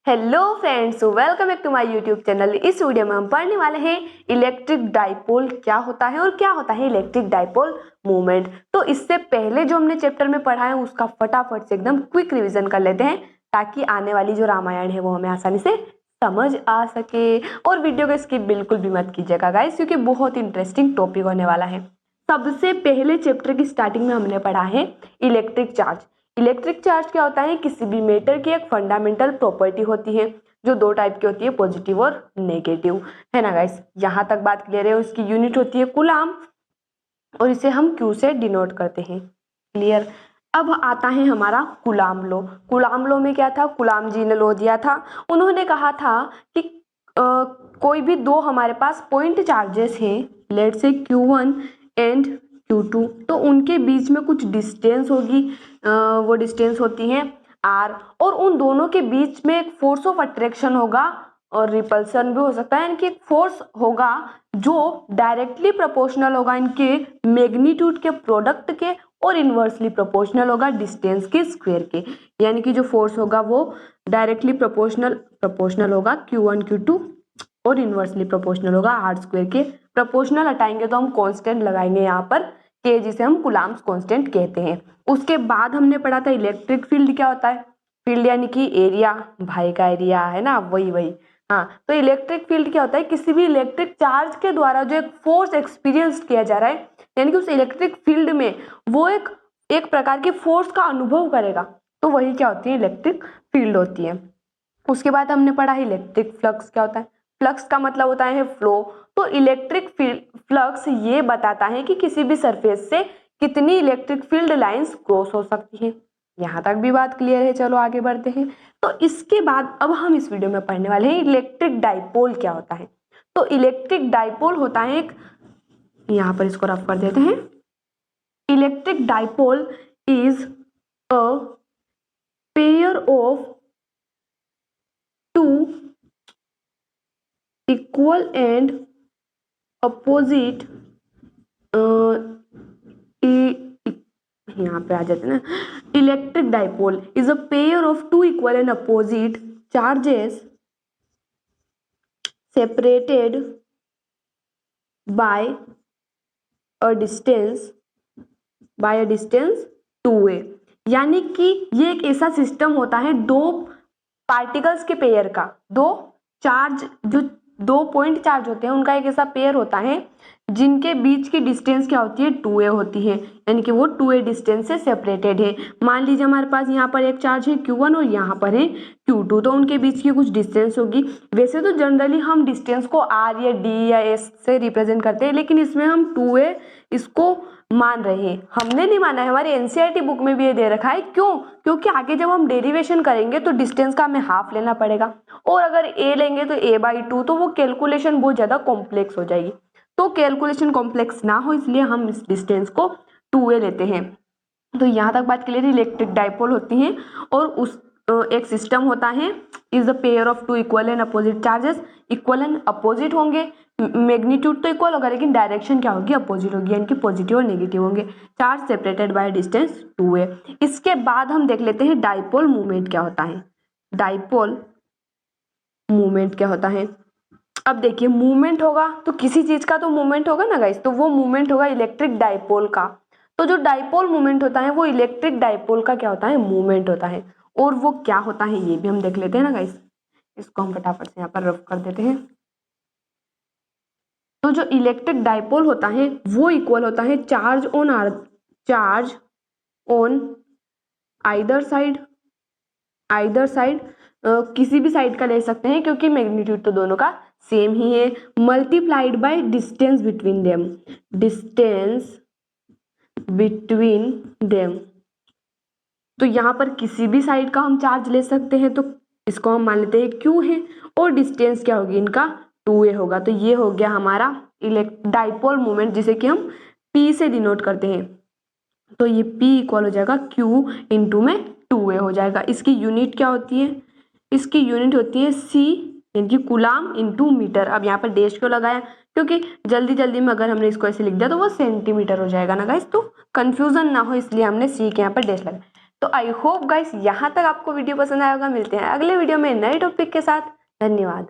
Hello friends, welcome back to my YouTube channel. इस video में हम पढ़ने वाले हैं इलेक्ट्रिक डाइपोल क्या होता है और क्या होता है इलेक्ट्रिक डाइपोल मूवमेंट। तो इससे पहले जो हमने चैप्टर में पढ़ा है उसका फटाफट से एकदम क्विक रिवीजन कर लेते हैं ताकि आने वाली जो रामायण है वो हमें आसानी से समझ आ सके। और वीडियो को स्किप बिल्कुल भी मत कीजिएगा गाइस, क्योंकि बहुत इंटरेस्टिंग टॉपिक होने वाला है। सबसे पहले चैप्टर की स्टार्टिंग में हमने पढ़ा है इलेक्ट्रिक चार्ज। इलेक्ट्रिक चार्ज क्या होता है? किसी भी मैटर की एक फंडामेंटल प्रॉपर्टी होती है जो दो टाइप की होती है, पॉजिटिव और नेगेटिव, है ना गाइस। यहाँ तक बात क्लियर है। उसकी यूनिट होती है कूलाम और इसे हम क्यू से डिनोट करते हैं। क्लियर। अब आता है हमारा कूलाम लॉ। कूलाम लॉ में क्या था? कूलाम जी ने लॉ दिया था। उन्होंने कहा था कि कोई भी दो हमारे पास पॉइंट चार्जेस हैं, लेट से Q1 एंड Q2, तो उनके बीच में कुछ डिस्टेंस होगी, वो डिस्टेंस होती है R, और उन दोनों के बीच में एक फोर्स ऑफ अट्रैक्शन होगा और रिपल्सन भी हो सकता है। इनकी एक फोर्स होगा जो डायरेक्टली प्रोपोर्शनल होगा इनके मैग्नीट्यूड के प्रोडक्ट के और इनवर्सली प्रोपोर्शनल होगा डिस्टेंस के स्क्वायर के। यानी कि जो फोर्स होगा वो डायरेक्टली प्रोपोर्शनल होगा Q1 Q2 और इनवर्सली प्रोपोर्शनल होगा R स्क्वायर के। प्रोपोर्शनल हटाएंगे तो हम कांस्टेंट लगाएंगे यहाँ पर K, जिसे हम कूलाम्स कांस्टेंट कहते हैं। उसके बाद हमने पढ़ा था इलेक्ट्रिक फील्ड क्या होता है। फील्ड यानी कि एरिया, भाई का एरिया है ना, वही। हाँ, तो इलेक्ट्रिक फील्ड क्या होता है? किसी भी इलेक्ट्रिक चार्ज के द्वारा जो एक फोर्स एक्सपीरियंस किया जा रहा है, यानी कि उस इलेक्ट्रिक फील्ड में वो एक प्रकार की फोर्स का अनुभव करेगा, तो वही क्या होती है? इलेक्ट्रिक फील्ड होती है। उसके बाद हमने पढ़ा है इलेक्ट्रिक फ्लक्स क्या होता है। फ्लक्स का मतलब होता है फ्लो। तो इलेक्ट्रिक फ्लक्स ये बताता है कि किसी भी सरफेस से कितनी इलेक्ट्रिक फील्ड लाइंस क्रॉस हो सकती हैं। यहाँ तक भी बात क्लियर है। चलो आगे बढ़ते हैं। तो इसके बाद अब हम इस वीडियो में पढ़ने वाले हैं इलेक्ट्रिक डाइपोल क्या होता है। तो इलेक्ट्रिक डाइपोल होता है एक, यहाँ पर इसको रफ कर देते हैं। Electric dipole is a pair of two equal and opposite, यहाँ पे आ जाते हैं ना। Electric dipole is a pair of two equal and opposite charges separated by a distance 2a। यानी कि ये एक ऐसा सिस्टम होता है दो पार्टिकल्स के पेयर का, दो चार्ज, जो दो पॉइंट चार्ज होते हैं उनका एक ऐसा पेयर होता है जिनके बीच की डिस्टेंस क्या होती है? 2a होती है। यानी कि वो 2a डिस्टेंस से सेपरेटेड है। मान लीजिए हमारे पास यहाँ पर एक चार्ज है Q1 और यहाँ पर है Q2, तो उनके बीच की कुछ डिस्टेंस होगी। वैसे तो जनरली हम डिस्टेंस को R या D या S से रिप्रेजेंट करते हैं, लेकिन इसमें हम 2a इसको मान रहे हैं। हमने नहीं माना है, हमारी एनसीईआरटी बुक में भी ये दे रखा है। क्यों? क्योंकि आगे जब हम डेरिवेशन करेंगे तो डिस्टेंस का हमें हाफ लेना पड़ेगा, और अगर a लेंगे तो a/2, तो वो कैलकुलेशन बहुत ज्यादा कॉम्प्लेक्स हो जाएगी। तो कैलकुलेशन कॉम्प्लेक्स ना हो इसलिए हम इस डिस्टेंस को 2a लेते हैं। तो यहाँ तक बात क्लियर है। इलेक्ट्रिक डाइपोल होती हैं और उस एक सिस्टम होता है, is a pair of two equal and opposite charges. Equal and opposite होंगे, मैग्नीट्यूड तो इक्वल होगा लेकिन डायरेक्शन क्या होगी? अपोजिट होगी, यानी कि पॉजिटिव और नेगेटिव होंगे। Charge separated by distance 2a। इसके बाद हम देख लेते हैं डाइपोल मूवमेंट क्या होता है। डाइपोल मूवमेंट क्या होता है? अब देखिए, मूवमेंट होगा तो किसी चीज का तो मूवमेंट होगा ना गाइस, तो वो मूवमेंट होगा इलेक्ट्रिक डाइपोल का। तो जो डाइपोल मूवमेंट होता है वो इलेक्ट्रिक डाइपोल का क्या होता है? मूवमेंट होता है। और वो क्या होता है ये भी हम देख लेते हैं ना गाइस। इसको हम फटाफट से यहाँ पर रफ कर देते हैं। तो जो इलेक्ट्रिक डाइपोल होता है वो इक्वल होता है चार्ज ऑन आइदर साइड, किसी भी साइड का ले सकते हैं क्योंकि मैग्नीट्यूड तो दोनों का सेम ही है, multiplied by distance between them. तो यहाँ पर किसी भी साइड का हम चार्ज ले सकते हैं, तो इसको हम मान लेते हैं Q है, और डिस्टेंस क्या होगी इनका? 2a होगा। तो ये हो गया हमारा डाइपोल मोमेंट, जिसे कि हम P से डिनोट करते हैं। तो ये P इक्वल हो जाएगा Q इंटू में 2a हो जाएगा। इसकी यूनिट क्या होती है? इसकी यूनिट होती है C, यानी कि कूलाम इंटू मीटर। अब यहाँ पर डैश क्यों लगाया? क्योंकि जल्दी में अगर हमने इसको ऐसे लिख दिया तो वो सेंटीमीटर हो जाएगा ना गाइस, तो कंफ्यूजन ना हो इसलिए हमने C के यहाँ पर डैश लगाया। तो आई होप गाइस यहाँ तक आपको वीडियो पसंद आया होगा। मिलते हैं अगले वीडियो में नए टॉपिक के साथ। धन्यवाद।